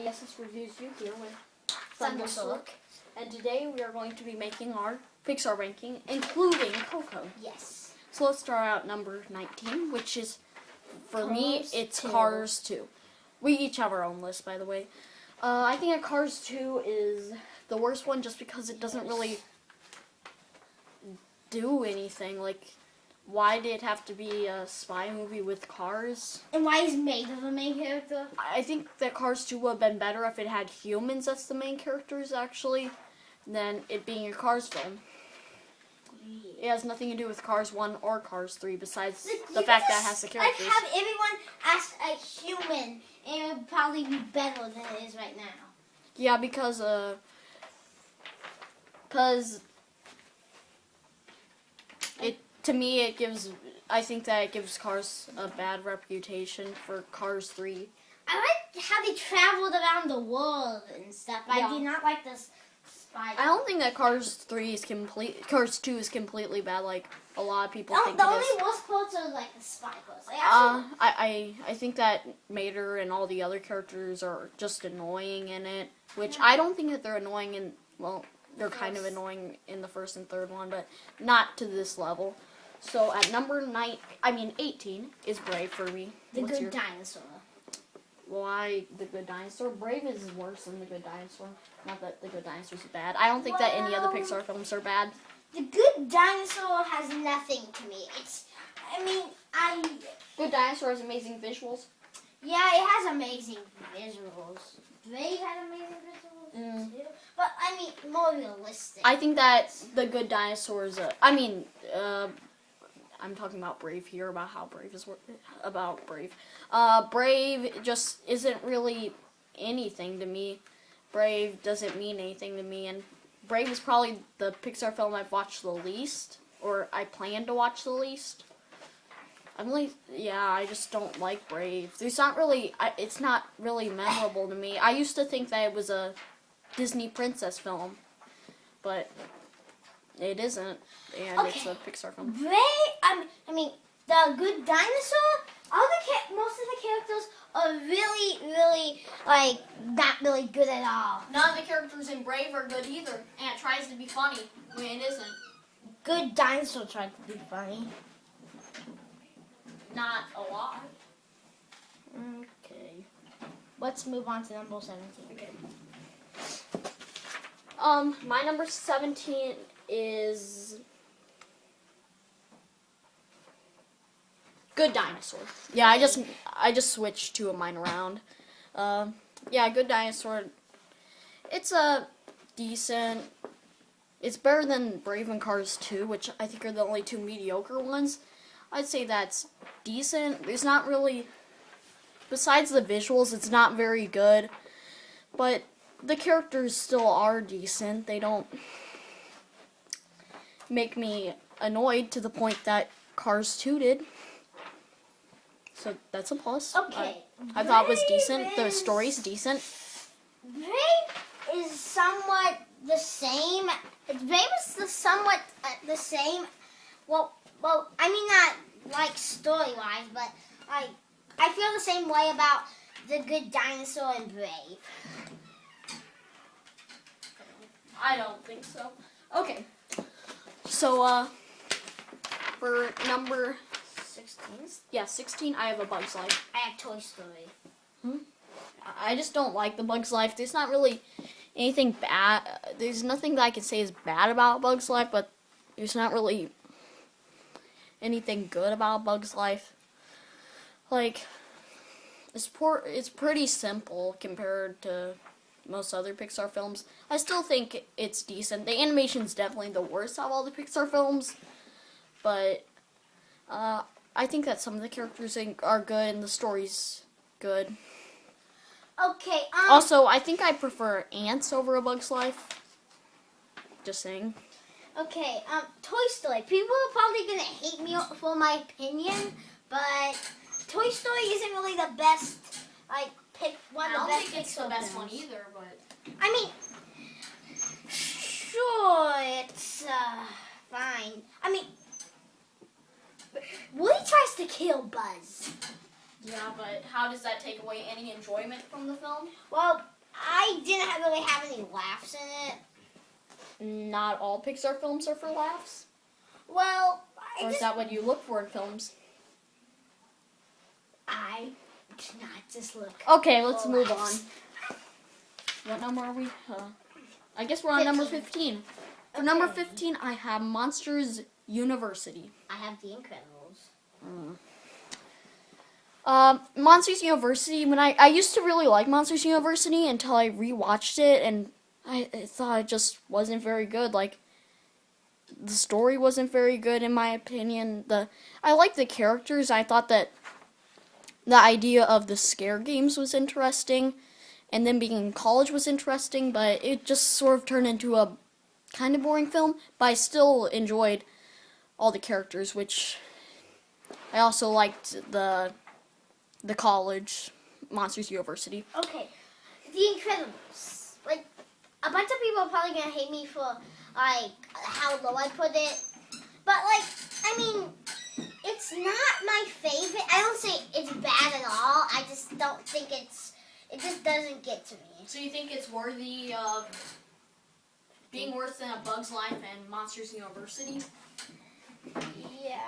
VSS Reviews You here with Thunderstruck. And today we are going to be making our Pixar ranking, including Coco. Yes. So let's start out number 19, which is, for me, it's Cars 2. We each have our own list, by the way. I think that Cars 2 is the worst one just because it doesn't really do anything. Like, why did it have to be a spy movie with cars? And why is Mater the main character? I think that Cars 2 would have been better if it had humans as the main characters, actually, than it being a Cars film. It has nothing to do with Cars 1 or Cars 3, besides the fact that it has the characters. Like, have everyone as a human, and it would probably be better than it is right now. Yeah, because to me, I think that it gives Cars a bad reputation for Cars 3. I like how they traveled around the world and stuff. Yeah. I did not like this spy. I don't think that Cars 2 is completely bad like a lot of people think the it only is. worst parts are like the spy parts. I think that Mater and all the other characters are just annoying in it, which I don't think that they're annoying in, well, they're kind of annoying in the first and third one, but not to this level. So at number 18 is Brave for me. The Good Dinosaur. Why The Good Dinosaur? Brave is worse than The Good Dinosaur. Not that The Good Dinosaur is bad. I don't think that any other Pixar films are bad. The Good Dinosaur has nothing to me. Good Dinosaur has amazing visuals. Yeah, it has amazing visuals. Brave had amazing visuals too. But more realistic. I think that The Good Dinosaur is I'm talking about Brave here, about how Brave is about Brave. Brave just isn't really anything to me. Brave doesn't mean anything to me, and Brave is probably the Pixar film I've watched the least, or I plan to watch the least. I just don't like Brave. It's not really memorable to me. I used to think that it was a Disney princess film, but it isn't, and it's a Pixar film. Brave, The Good Dinosaur, most of the characters are really, not really good at all. None of the characters in Brave are good either, and it tries to be funny when it isn't. Good Dinosaur tried to be funny. Not a lot. Okay. Let's move on to number 17. Okay. My number 17 is Good Dinosaur. Yeah, I just switched two of mine around. Good Dinosaur. It's decent. It's better than Brave and Cars 2, which I think are the only two mediocre ones. I'd say that's decent. There's not really, besides the visuals, it's not very good. But the characters still are decent. They don't make me annoyed to the point that Cars 2 did. So that's a plus. Okay. I thought it was decent. The story's decent. Brave is somewhat the same. Brave is somewhat the same. Well, not like story-wise, but I feel the same way about The Good Dinosaur and Brave. I don't think so. Okay. So, for number 16, I have A Bug's Life. I have Toy Story. I just don't like The Bug's Life. There's not really anything bad. There's nothing that I can say is bad about Bug's Life, but there's not really anything good about Bug's Life. Like, it's pretty simple compared to most other Pixar films. I still think it's decent. The animation's definitely the worst of all the Pixar films, but I think that some of the characters are good and the story's good. Okay. Also, I think I prefer Ants over A Bug's Life. Just saying. Okay. Toy Story. People are probably gonna hate me for my opinion, but Toy Story isn't really the best. One of the best. I don't think it's the best one either, but sure, it's fine. Woody tries to kill Buzz. Yeah, but how does that take away any enjoyment from the film? Well, really have any laughs in it. Not all Pixar films are for laughs? Well, Or is that what you look for in films? I do not just look. Okay, let's for move on. laughs. What number are we? I guess we're on number 15. For number Okay. 15, I have Monsters University. I have The Incredibles. Monsters University, when I used to really like Monsters University until I rewatched it, and I thought it just wasn't very good. Like, the story wasn't very good in my opinion. I liked the characters. I thought that the idea of the scare games was interesting, and then being in college was interesting, but it just sort of turned into a kind of boring film. But I still enjoyed all the characters, which I also liked the college, Monsters University. Okay, The Incredibles. Like, a bunch of people are probably gonna hate me for like how low I put it, but like, I mean, it's not my favorite. I don't say it's bad at all. I just don't think it just doesn't get to me. So you think it's worthy of being worse than A Bug's Life and Monsters University? Yeah.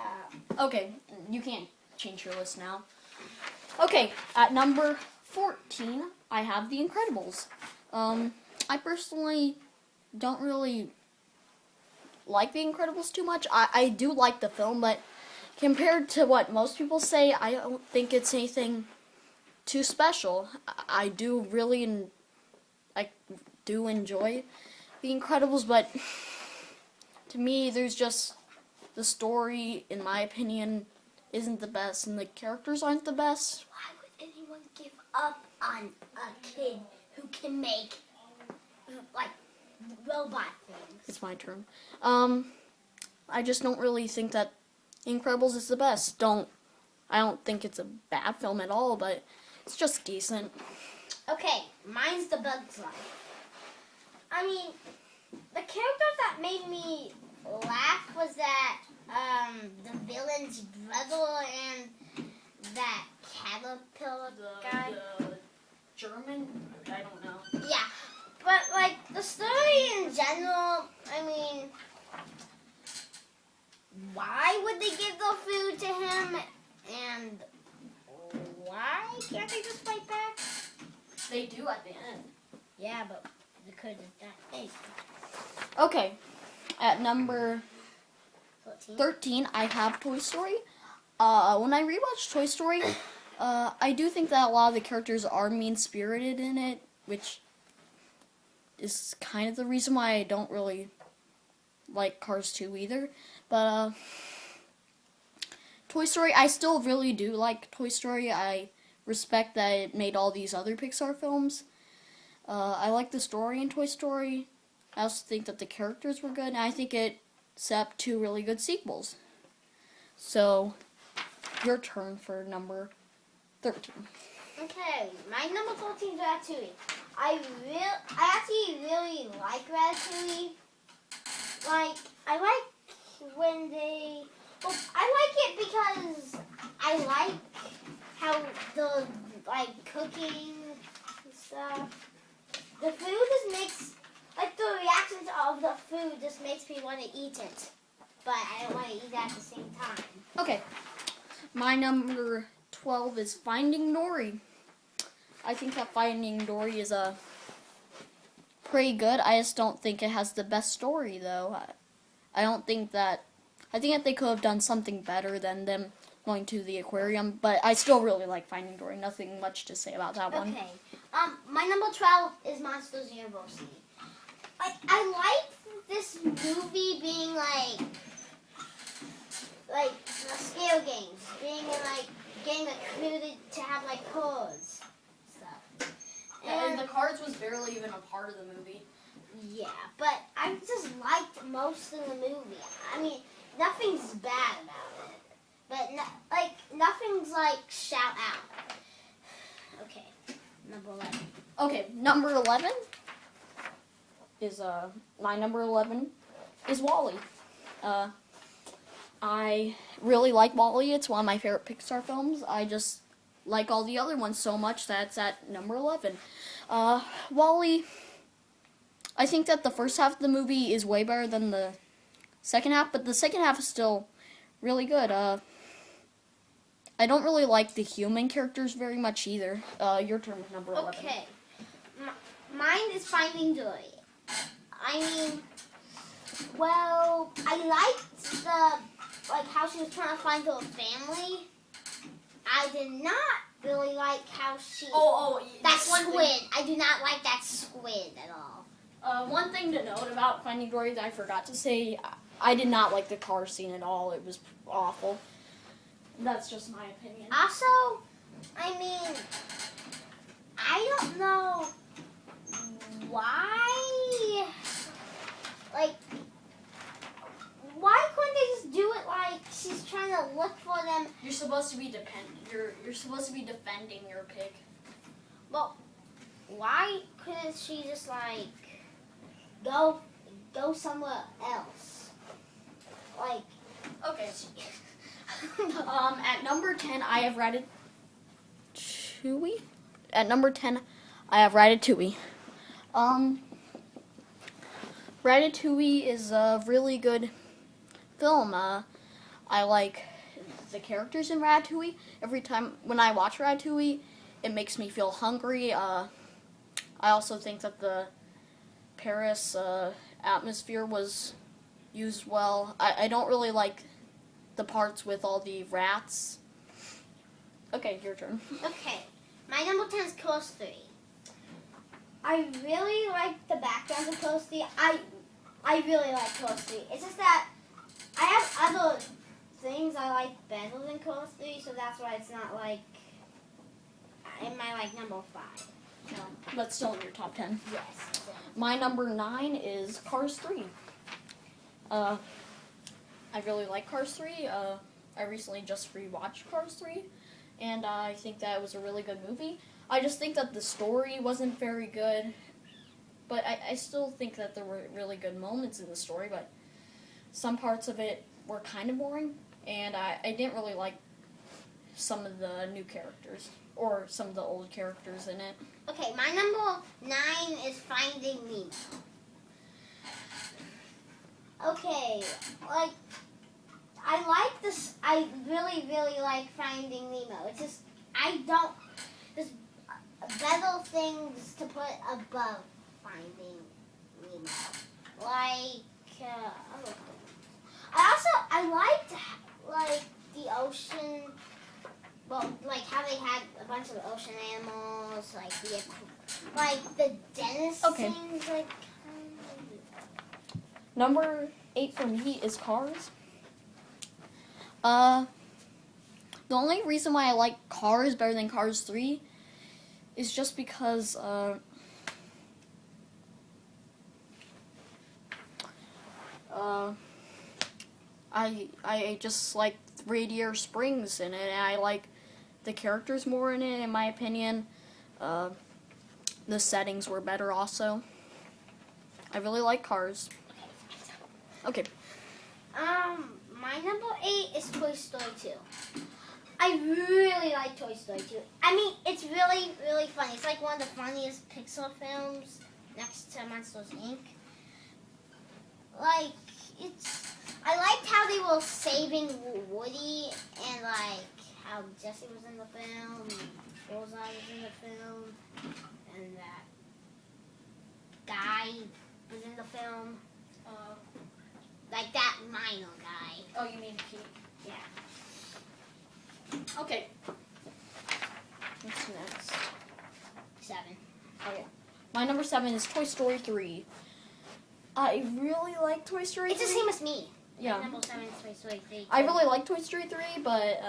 Okay, you can't change your list now. Okay, at number 14, I have The Incredibles. I personally don't really like The Incredibles too much. I do like the film, but compared to what most people say, I don't think it's anything too special. I do really I do enjoy The Incredibles, but to me, there's just the story, in my opinion, isn't the best, and the characters aren't the best. Why would anyone give up on a kid who can make like robot things? It's my turn. I just don't really think that Incredibles is the best. I don't think it's a bad film at all, but it's just decent. Okay, mine's The Bug's Life. I mean, the characters that made me laugh was that the villain's brother and that caterpillar guy. The German? I don't know. Yeah, but like the story in general, I mean, why would they give the food to him, and why can't they just fight back? They do at the end. Yeah, but because of that thing. Okay, at number 14. 13, I have Toy Story. When I rewatched Toy Story, I do think that a lot of the characters are mean-spirited in it, which is kind of the reason why I don't really like Cars 2 either. But Toy Story, I still really do like Toy Story. I respect that it made all these other Pixar films. I like the story in Toy Story. I also think that the characters were good, and I think it set up 2 really good sequels. So, your turn for number 13. Okay, my number 14 is Ratatouille. I actually really like Ratatouille. Like, I like when they... Well, I like it because I like how the, like, cooking and stuff. The food just makes... Like, the reactions of the food just makes me want to eat it. But I don't want to eat it at the same time. Okay, my number 12 is Finding Dory. I think that Finding Dory is pretty good. I just don't think it has the best story, though. I think that they could have done something better than them going to the aquarium, but I still really like Finding Dory. Nothing much to say about that one. Okay. My number 12 is Monsters University. I like this movie being like the scale games, being like getting recruited to have like codes stuff. And the cards was barely even a part of the movie. Yeah, but I just liked most of the movie. I mean, nothing's bad about it, but nothing's like shout out. Okay, number 11. Okay, number 11 is my number 11 is WALL-E. I really like WALL-E. It's one of my favorite Pixar films. I just like all the other ones so much that it's at number 11. WALL-E I think that the first half of the movie is way better than the second half, but the second half is still really good. I don't really like the human characters very much either. Your turn with number 11. Okay. Mine is Finding Dory. I mean, well, I liked how she was trying to find her family. I did not really like how she... that squid. I do not like that squid at all. One thing to note about Finding Dory that I forgot to say, I did not like the car scene at all. It was awful. That's just my opinion. Also, I mean, I don't know why, why couldn't they just do it like she's trying to look for them? You're supposed to be You're supposed to be defending your pig. Well, why couldn't she just go somewhere else? Okay. At number 10, I have Ratatouille. At number 10, I have Ratatouille. Ratatouille is a really good film. I like the characters in Ratatouille. Every time when I watch Ratatouille, it makes me feel hungry. I also think that the Paris atmosphere was used well. I don't really like the parts with all the rats. Okay, your turn. Okay, my number 10 is Close 3. I really like the background of Close 3. I really like Close 3. It's just that I have other things I like better than Close 3, so that's why it's not in my number 5. No, but still in your top 10. Yes. My number 9 is Cars 3. I really like Cars 3. I recently just rewatched Cars 3, and I think that it was a really good movie. I just think that the story wasn't very good, but I still think that there were really good moments in the story, but some parts of it were kind of boring, and I didn't really like some of the new characters, or some of the old characters in it. Okay, my number 9 is Finding Nemo. Okay, I like this. I really, really like Finding Nemo. It's just, there's better things to put above Finding Nemo. I liked, the ocean, how they had a bunch of ocean animals, the dentist Okay. scenes, Number 8 for me is Cars. The only reason why I like Cars better than Cars 3 is just because I just like Radiator Springs in it, and I like the characters more in it, in my opinion. The settings were better also. I really like Cars. Okay. My number 8 is Toy Story 2. I really like Toy Story 2. I mean, it's really, really funny. It's one of the funniest Pixar films next to Monsters, Inc. I liked how they were saving Woody and, how Jessie was in the film, and Bullseye was in the film, and that guy was in the film. That minor guy. Oh, you mean Pete? Yeah. Okay. What's next? 7. Okay. My number 7 is Toy Story 3. I really like Toy Story 3. It's the same as me. Yeah. My number 7 is Toy Story 3. I really like Toy Story 3, but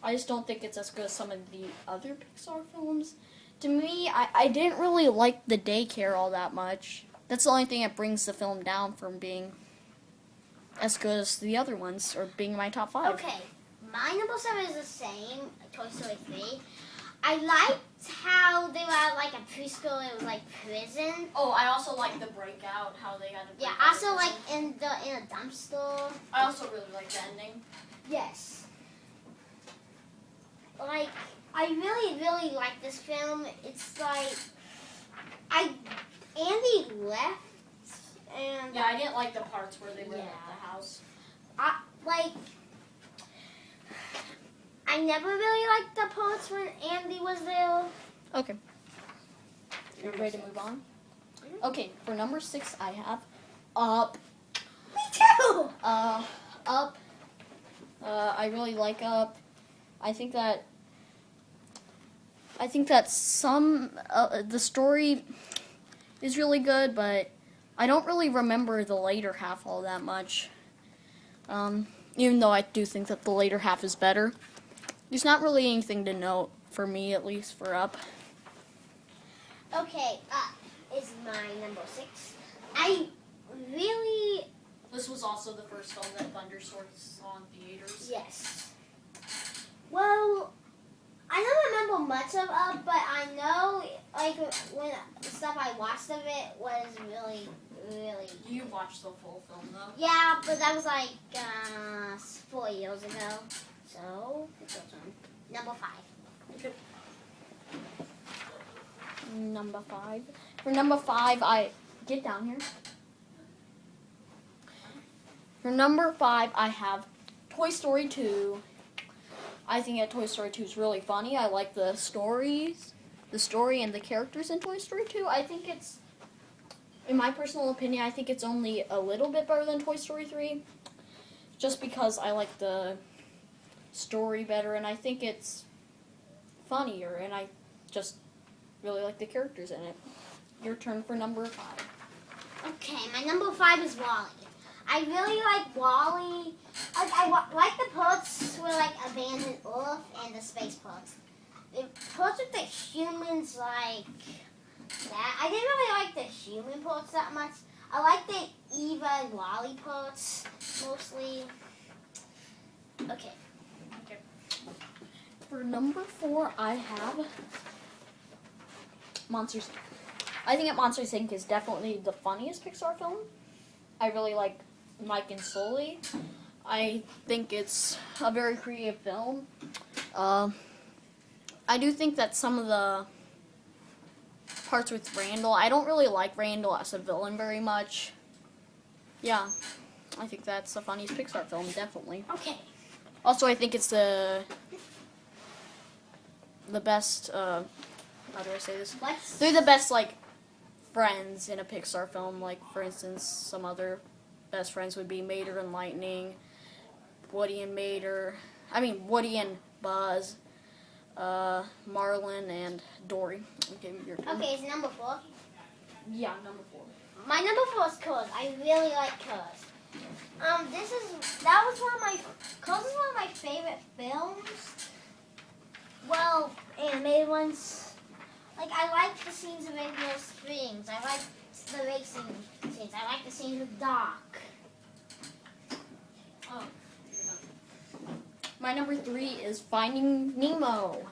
I just don't think it's as good as some of the other Pixar films. To me, I didn't really like the daycare all that much. That's the only thing that brings the film down from being as good as the other ones, or being in my top 5. Okay, my number 7 is the same, Toy Story 3. I liked how they were at a preschool, it was prison. Oh, I also like the breakout, how they had to break Yeah, out also of prison. in a dumpster. I also really like the ending. Yes. I really, really like this film. It's Andy left. And Yeah, I didn't like the parts where they were at Yeah. the house. I never really liked the parts when Andy was there. Okay. You're ready to move on? Okay, for number 6, I have Up. Me too. Up. I really like Up. I think that some the story is really good, but I don't really remember the later half all that much. Even though I do think that the later half is better. There's not really anything to note, for me at least, for Up. Okay, Up is my number 6. I really This was also the first film that Thunderstorm saw in theaters. yes. Well, I don't remember much of Up, but I know when the stuff I watched of it was really. You watched the full film, though. Yeah, but that was 4 years ago. So, it's your turn. Number 5. Okay. Number 5. For number 5, I get down here. For number 5, I have Toy Story 2. I think that Toy Story 2 is really funny. I like the story and the characters in Toy Story 2. I think it's, in my personal opinion, I think it's only a little bit better than Toy Story 3. Just because I like the story better, and I think it's funnier, and I just really like the characters in it. Your turn for number 5. Okay, my number 5 is Wall-E. I really like Wall-E. I like the parts where abandoned Earth and the space parts. The parts with the humans that. I didn't really like the human parts that much. I like the Eva and Wall-E parts mostly. Okay. For number 4, I have Monsters Inc. I think that Monsters Inc. is definitely the funniest Pixar film. I really like Mike and Sully. I think it's a very creative film. I do think that some of the parts with Randall, I don't really like Randall as a villain very much. Yeah, I think that's the funniest Pixar film, definitely. Okay. Also, I think it's the best, how do I say this? They're the best, friends in a Pixar film. Like, for instance, some other best friends would be Mater and Lightning, Woody and Buzz, Marlin and Dory. Okay, your turn. Okay, it's number 4. Yeah, number 4. My number 4 is Cars. I really like Cars. Cars is one of my favorite films. Well, animated ones. I like the scenes of Rainbow Springs. I like the racing scenes. I like the scenes with Doc. Oh, you're done. My number 3 is Finding Nemo.